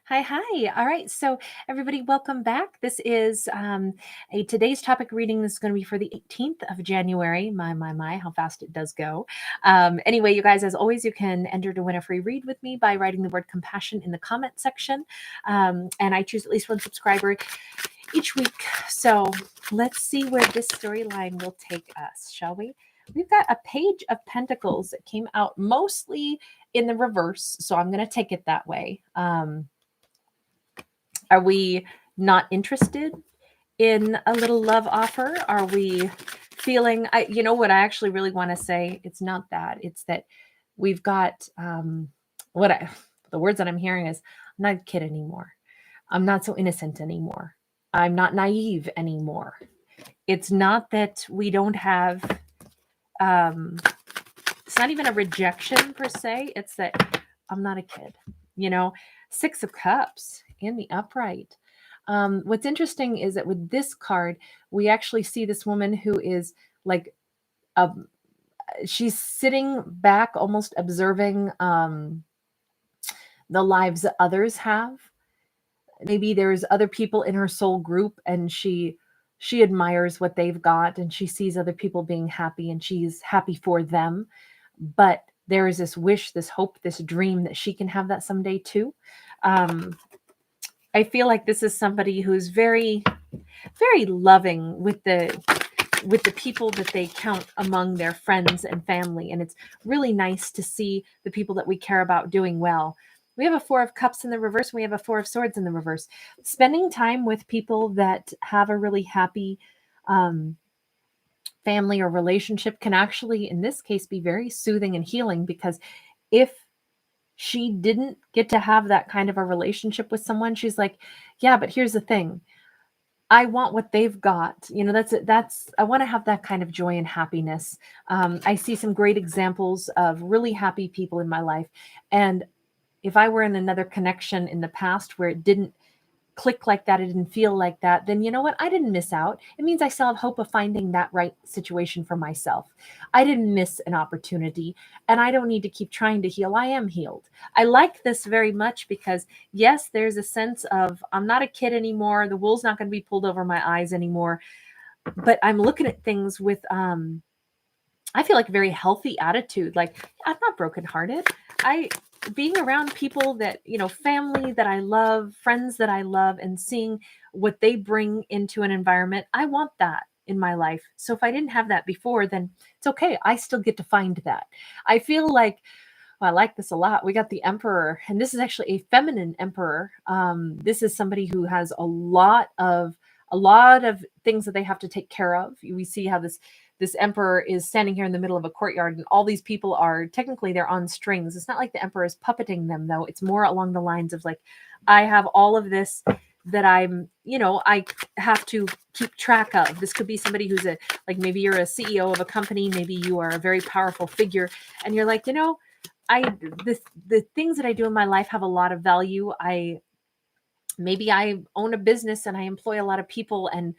Hi, hi. All right. So, everybody, welcome back. This is a today's topic reading. This is going to be for the 18th of January. My, how fast it does go. Anyway, you guys, as always, you can enter to win a free read with me by writing the word compassion in the comment section. And I choose at least one subscriber each week. So, let's see where this storyline will take us, shall we? We've got a page of pentacles that came out mostly in the reverse. So, I'm going to take it that way. Are we not interested in a little love offer? Are we feeling, what I actually really want to say? It's not that. It's that we've got the words that I'm hearing is, I'm not a kid anymore. I'm not so innocent anymore. I'm not naive anymore. It's not that we don't have, it's not even a rejection per se. It's that I'm not a kid, Six of Cups in the upright. What's interesting is that with this card, we actually see this woman who is like, she's sitting back, almost observing the lives that others have. Maybe there's other people in her soul group, and she admires what they've got, and she sees other people being happy, and she's happy for them. But there is this wish, this hope, this dream that she can have that someday too. I feel like this is somebody who's very, very loving with the people that they count among their friends and family. And it's really nice to see the people that we care about doing well. We have a Four of Cups in the reverse. And we have a Four of Swords in the reverse. Spending time with people that have a really happy family or relationship can actually, in this case, be very soothing and healing, because if she didn't get to have that kind of a relationship with someone, she's like, yeah, but here's the thing. I want what they've got. I want to have that kind of joy and happiness. I see some great examples of really happy people in my life. And if I were in another connection in the past where it didn't click like that, it didn't feel like that, then you know what? I didn't miss out. It means I still have hope of finding that right situation for myself. I didn't miss an opportunity, and I don't need to keep trying to heal. I am healed. I like this very much because, yes, there's a sense of I'm not a kid anymore. The wool's not going to be pulled over my eyes anymore. But I'm looking at things with I feel like a very healthy attitude. Like, I'm not brokenhearted. Being around people that, family that I love, friends that I love, and seeing what they bring into an environment, I want that in my life. So if I didn't have that before, then it's okay. I still get to find that. I feel like, well, I like this a lot. We got the Emperor, and this is actually a feminine Emperor. This is somebody who has a lot of things that they have to take care of. We see how this emperor is standing here in the middle of a courtyard, and all these people are technically, they're on strings. It's not like the emperor is puppeting them, though. It's more along the lines of like, I have all of this that I have to keep track of. This could be somebody who's maybe you're a CEO of a company, maybe you are a very powerful figure, and you're like, the things that I do in my life have a lot of value. Maybe I own a business and I employ a lot of people, and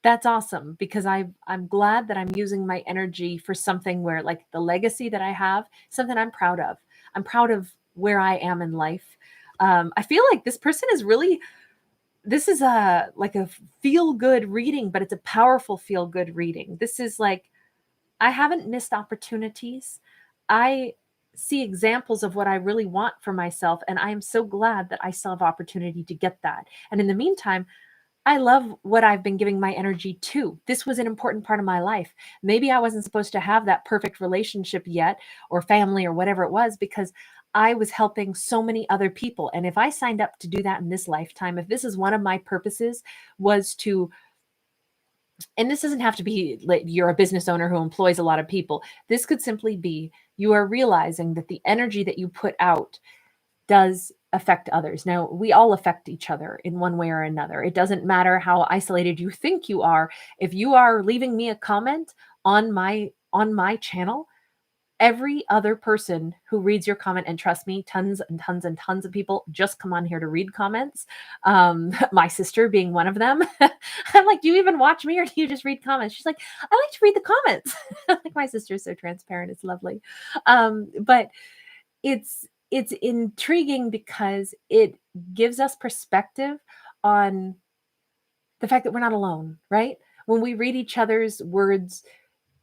that's awesome, because I'm glad that I'm using my energy for something where, like, the legacy that I have, something I'm proud of. I'm proud of where I am in life. I feel like this person is really, this is a feel good reading, but it's a powerful feel good reading. This is like, I haven't missed opportunities. I see examples of what I really want for myself, and I am so glad that I still have opportunity to get that. And in the meantime, I love what I've been giving my energy to. This was an important part of my life. Maybe I wasn't supposed to have that perfect relationship yet, or family, or whatever it was, because I was helping so many other people. And if I signed up to do that in this lifetime, if this is one of my purposes, was to, and this doesn't have to be like you're a business owner who employs a lot of people. This could simply be you are realizing that the energy that you put out does affect others. Now, we all affect each other in one way or another. It doesn't matter how isolated you think you are. If you are leaving me a comment on my channel, every other person who reads your comment, and trust me, tons and tons and tons of people just come on here to read comments. My sister being one of them. I'm like, do you even watch me, or do you just read comments? She's like, I like to read the comments. Like, my sister is so transparent. It's lovely. But it's it's intriguing because it gives us perspective on the fact that we're not alone, right? When we read each other's words,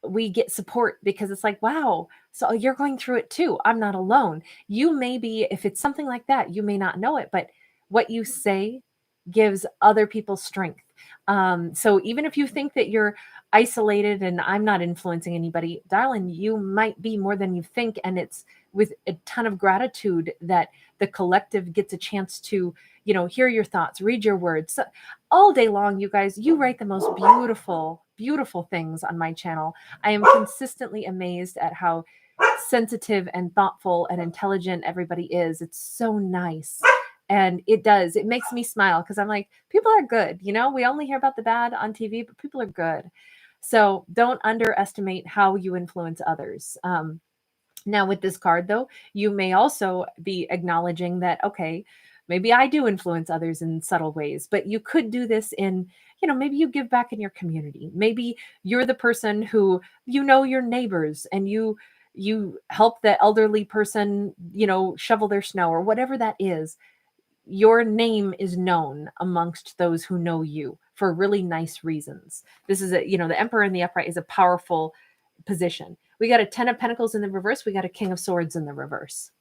we get support because it's like, wow, so you're going through it too. I'm not alone. You may be, if it's something like that, you may not know it, but what you say gives other people strength. So even if you think that you're isolated and I'm not influencing anybody, darling, you might be more than you think. And it's with a ton of gratitude that the collective gets a chance to, hear your thoughts, read your words. So, all day long, you guys, you write the most beautiful, beautiful things on my channel. I am consistently amazed at how sensitive and thoughtful and intelligent everybody is. It's so nice. And it makes me smile because I'm like, people are good. We only hear about the bad on TV, but people are good. So don't underestimate how you influence others. Now with this card though, you may also be acknowledging that, okay, maybe I do influence others in subtle ways, but you could do this in, maybe you give back in your community. Maybe you're the person who, your neighbors and you help the elderly person, shovel their snow or whatever that is. Your name is known amongst those who know you for really nice reasons. This is the Emperor in the upright is a powerful position. We got a 10 of Pentacles in the reverse. We got a King of Swords in the reverse.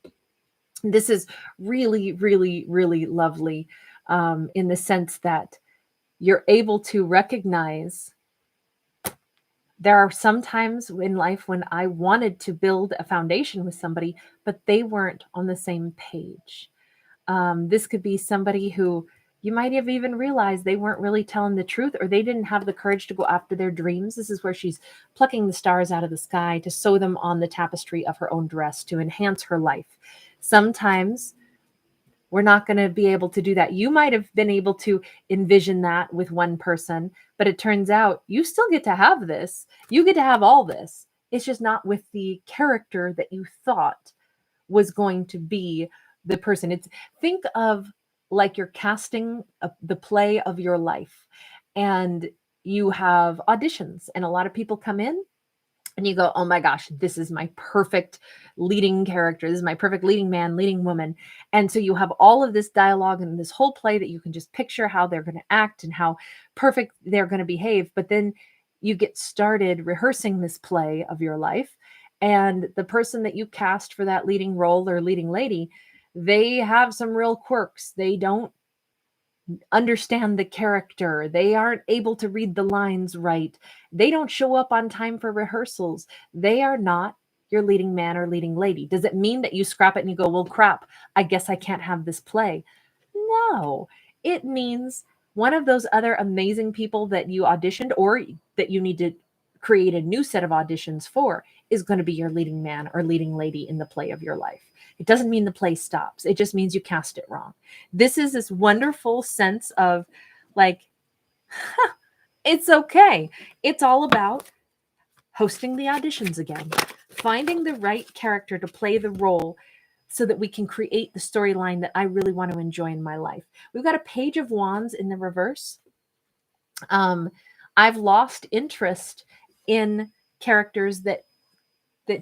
This is really, really, really lovely in the sense that you're able to recognize there are some times in life when I wanted to build a foundation with somebody, but they weren't on the same page. This could be somebody who you might have even realized they weren't really telling the truth or they didn't have the courage to go after their dreams. This is where she's plucking the stars out of the sky to sew them on the tapestry of her own dress to enhance her life. Sometimes we're not going to be able to do that. You might have been able to envision that with one person, but it turns out you still get to have this. You get to have all this. It's just not with the character that you thought was going to be the person. Think of like you're casting the play of your life and you have auditions and a lot of people come in and you go, oh my gosh, this is my perfect leading character. This is my perfect leading man, leading woman. And so you have all of this dialogue and this whole play that you can just picture how they're going to act and how perfect they're going to behave. But then you get started rehearsing this play of your life. And the person that you cast for that leading role or leading lady, they have some real quirks. They don't understand the character. They aren't able to read the lines right. They don't show up on time for rehearsals. They are not your leading man or leading lady. Does it mean that you scrap it and you go, well, crap, I guess I can't have this play? No, it means one of those other amazing people that you auditioned or that you need to create a new set of auditions for is going to be your leading man or leading lady in the play of your life. It doesn't mean the play stops. It just means you cast it wrong. This is this wonderful sense of like, it's okay. It's all about hosting the auditions again, finding the right character to play the role so that we can create the storyline that I really want to enjoy in my life. We've got a Page of Wands in the reverse. I've lost interest in characters that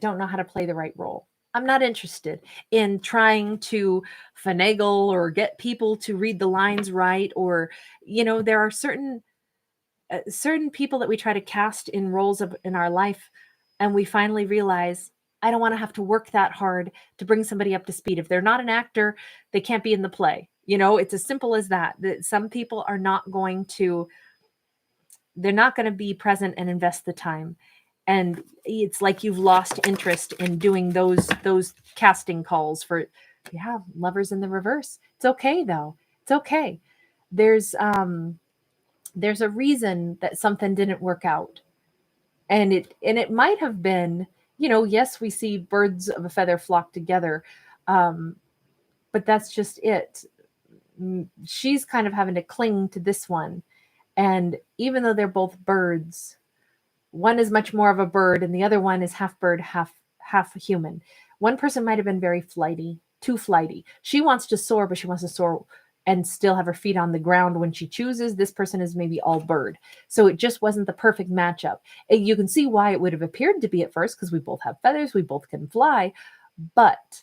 don't know how to play the right role. I'm not interested in trying to finagle or get people to read the lines right. Or, there are certain people that we try to cast in roles in our life. And we finally realize, I don't want to have to work that hard to bring somebody up to speed. If they're not an actor, they can't be in the play. It's as simple as that some people are not going to, they're not going to be present and invest the time. And it's like you've lost interest in doing those casting calls for, lovers in the reverse. It's okay though. It's okay. There's a reason that something didn't work out. And it might have been, yes, we see birds of a feather flock together. But that's just it. She's kind of having to cling to this one. And even though they're both birds, one is much more of a bird and the other one is half bird, half human. One person might have been very flighty, too flighty. She wants to soar, but she wants to soar and still have her feet on the ground when she chooses. This person is maybe all bird. So it just wasn't the perfect matchup. And you can see why it would have appeared to be at first, because we both have feathers, we both can fly. But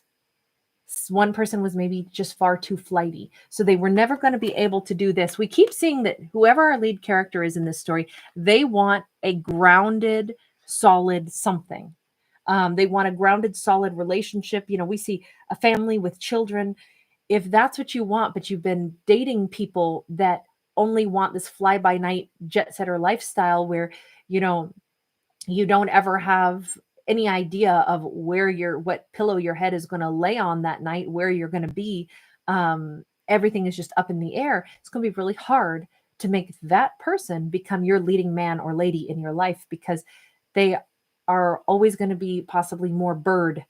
One person was maybe just far too flighty. So they were never going to be able to do this. We keep seeing that whoever our lead character is in this story, they want a grounded, solid something. They want a grounded, solid relationship. You know, we see a family with children. If that's what you want, but you've been dating people that only want this fly by night jet setter lifestyle where, you know, you don't ever have any idea of what pillow your head is going to lay on that night, where you're going to be. Everything is just up in the air. It's going to be really hard to make that person become your leading man or lady in your life, because they are always going to be possibly more bird,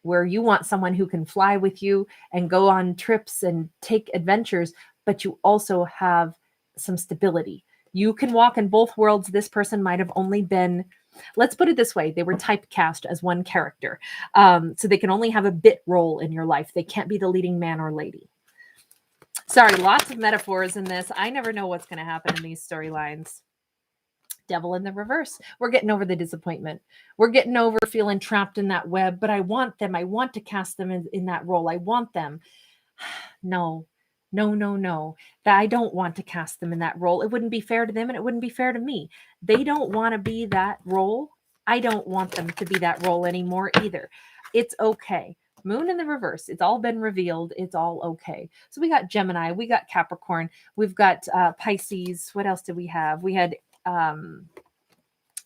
where you want someone who can fly with you and go on trips and take adventures, but you also have some stability. You can walk in both worlds. This person might have only been, let's put it this way, they were typecast as one character. So they can only have a bit role in your life. They can't be the leading man or lady. Sorry, lots of metaphors in this. I never know what's going to happen in these storylines. Devil in the reverse. We're getting over the disappointment. We're getting over feeling trapped in that web, but I want them. I want to cast them in that role. I want them. No. That I don't want to cast them in that role. It wouldn't be fair to them and it wouldn't be fair to me. They don't want to be that role. I don't want them to be that role anymore either. It's okay. Moon in the reverse. It's all been revealed. It's all okay. So we got Gemini, we got Capricorn, we've got Pisces. What else did we have? We had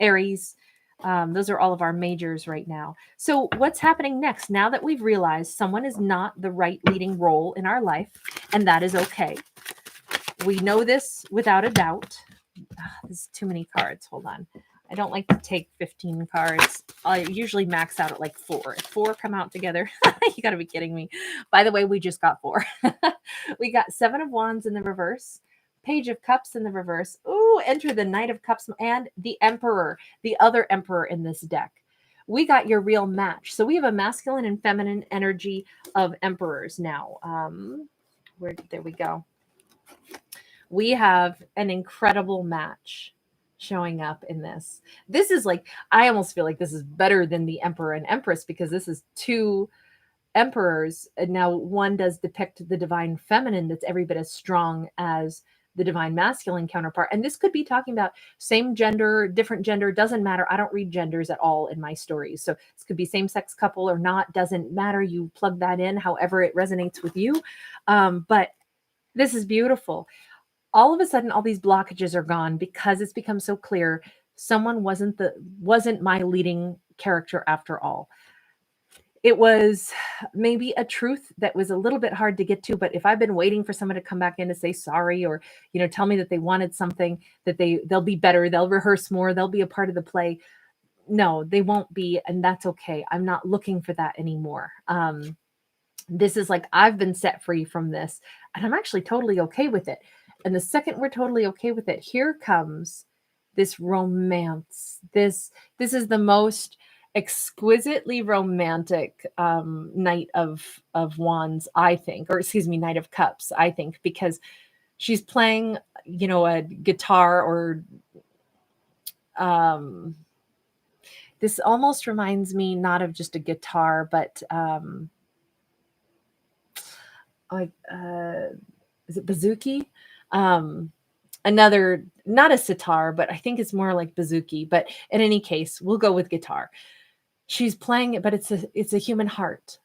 Aries. Those are all of our majors right now. So what's happening next? Now that we've realized someone is not the right leading role in our life, and that is okay. We know this without a doubt. There's too many cards. Hold on. I don't like to take 15 cards. I usually max out at like 4. If 4 come out together, you got to be kidding me. By the way, we just got 4. We got 7 of Wands in the reverse. Page of Cups in the reverse. Ooh, enter the Knight of Cups and the Emperor, the other Emperor in this deck. We got your real match. So we have a masculine and feminine energy of emperors now. There we go. We have an incredible match showing up in this. This is like, I almost feel like this is better than the Emperor and Empress, because this is 2 emperors. And now one does depict the divine feminine that's every bit as strong as the divine masculine counterpart. And this could be talking about same gender, different gender, doesn't matter. I don't read genders at all in my stories. So this could be same-sex couple or not, doesn't matter. You plug that in however it resonates with you. But this is beautiful. All of a sudden, all these blockages are gone because it's become so clear someone wasn't my leading character after all. It was maybe a truth that was a little bit hard to get to, but if I've been waiting for someone to come back in to say sorry, or, you know, tell me that they wanted something, that they'll be better, they'll rehearse more, they'll be a part of the play. No, they won't be, and that's okay. I'm not looking for that anymore. This is like, I've been set free from this, and I'm actually totally okay with it. And the second we're totally okay with it, here comes this romance. This is the most exquisitely romantic Knight of Wands, I think, or excuse me, Knight of Cups, I think, because she's playing, you know, a guitar, or this almost reminds me not of just a guitar, but is it bouzouki? Another, not a sitar, but I think it's more like bouzouki. But in any case, we'll go with guitar. She's playing it, but it's a human heart.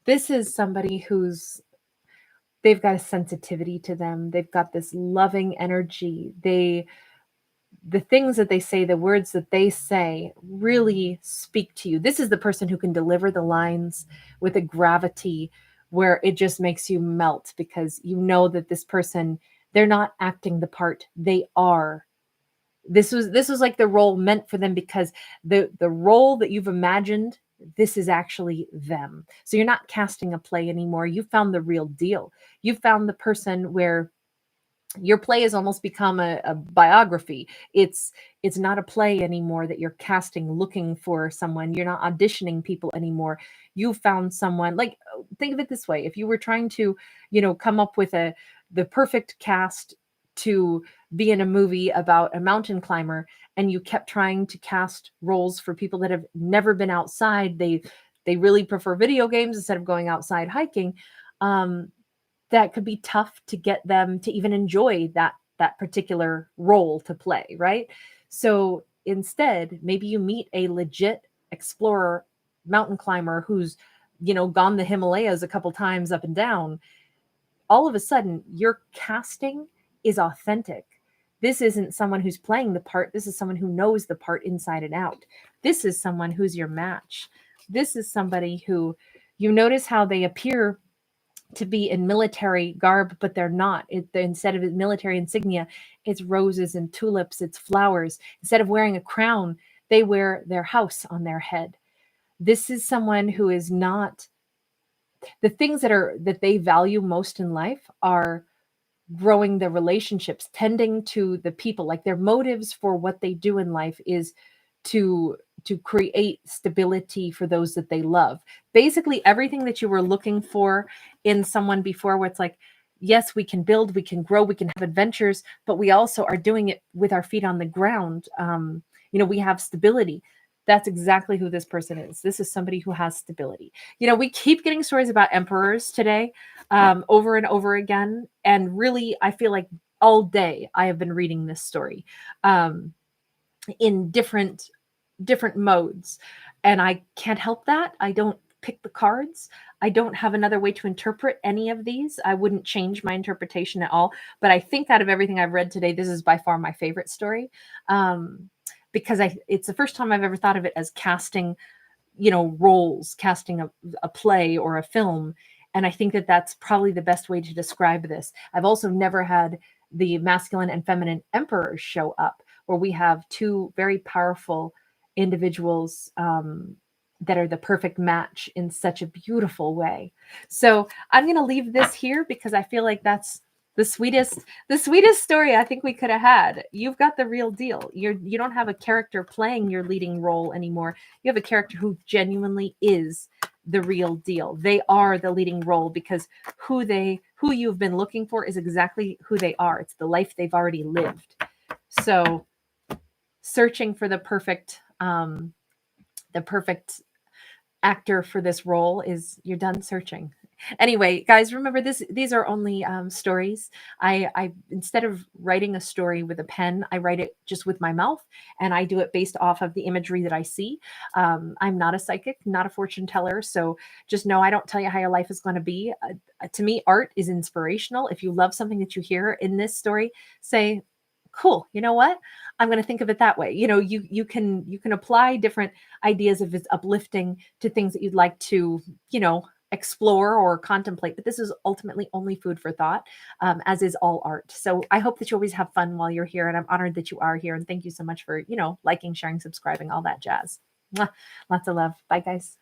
This is somebody they've got a sensitivity to them. They've got this loving energy. The things that they say, the words that they say really speak to you. This is the person who can deliver the lines with a gravity where it just makes you melt, because you know that this person, they're not acting the part, they are. This was like the role meant for them, because the role that you've imagined, this is actually them. So you're not casting a play anymore. You found the real deal. You found the person where your play has almost become a biography. It's not a play anymore that you're casting looking for someone. You're not auditioning people anymore. You found someone. Like, think of it this way: if you were trying to, you know, come up with the perfect cast to be in a movie about a mountain climber, and you kept trying to cast roles for people that have never been outside, they really prefer video games instead of going outside hiking, that could be tough to get them to even enjoy that particular role to play, right? So instead, maybe you meet a legit explorer, mountain climber who's, gone the Himalayas a couple times up and down. All of a sudden, your casting is authentic. This isn't someone who's playing the part. This is someone who knows the part inside and out. This is someone who's your match. This is somebody who, you notice how they appear to be in military garb, but they're not. Instead of military insignia, it's roses and tulips, it's flowers. Instead of wearing a crown, they wear their house on their head. This is someone who is not, the things that they value most in life are growing the relationships, tending to the people. Like, their motives for what they do in life is to create stability for those that they love. Basically everything that you were looking for in someone before, where it's like, yes, we can build, we can grow, we can have adventures, but we also are doing it with our feet on the ground. We have stability. That's exactly who this person is. This is somebody who has stability. We keep getting stories about emperors today, over and over again. And really, I feel like all day I have been reading this story, in different modes. And I can't help that. I don't pick the cards. I don't have another way to interpret any of these. I wouldn't change my interpretation at all. But I think out of everything I've read today, this is by far my favorite story. Because it's the first time I've ever thought of it as casting, roles, casting a play or a film. And I think that that's probably the best way to describe this. I've also never had the masculine and feminine emperors show up, where we have two very powerful individuals, that are the perfect match in such a beautiful way. So I'm going to leave this here because I feel like that's the sweetest story I think we could have had. You've got the real deal. You don't have a character playing your leading role anymore. You have a character who genuinely is the real deal. They are the leading role because who you've been looking for is exactly who they are. It's the life they've already lived. So searching for the perfect actor for this role you're done searching. Anyway, guys, remember these are only stories. I instead of writing a story with a pen, I write it just with my mouth, and I do it based off of the imagery that I see. I'm not a psychic, not a fortune teller, so just know I don't tell you how your life is going to be. To me, art is inspirational. If you love something that you hear in this story, say, cool, you know what? I'm going to think of it that way. You can apply different ideas if it's uplifting to things that you'd like to, explore or contemplate. But this is ultimately only food for thought, as is all art. So I hope that you always have fun while you're here. And I'm honored that you are here. And thank you so much for, liking, sharing, subscribing, all that jazz. Mwah. Lots of love. Bye, guys.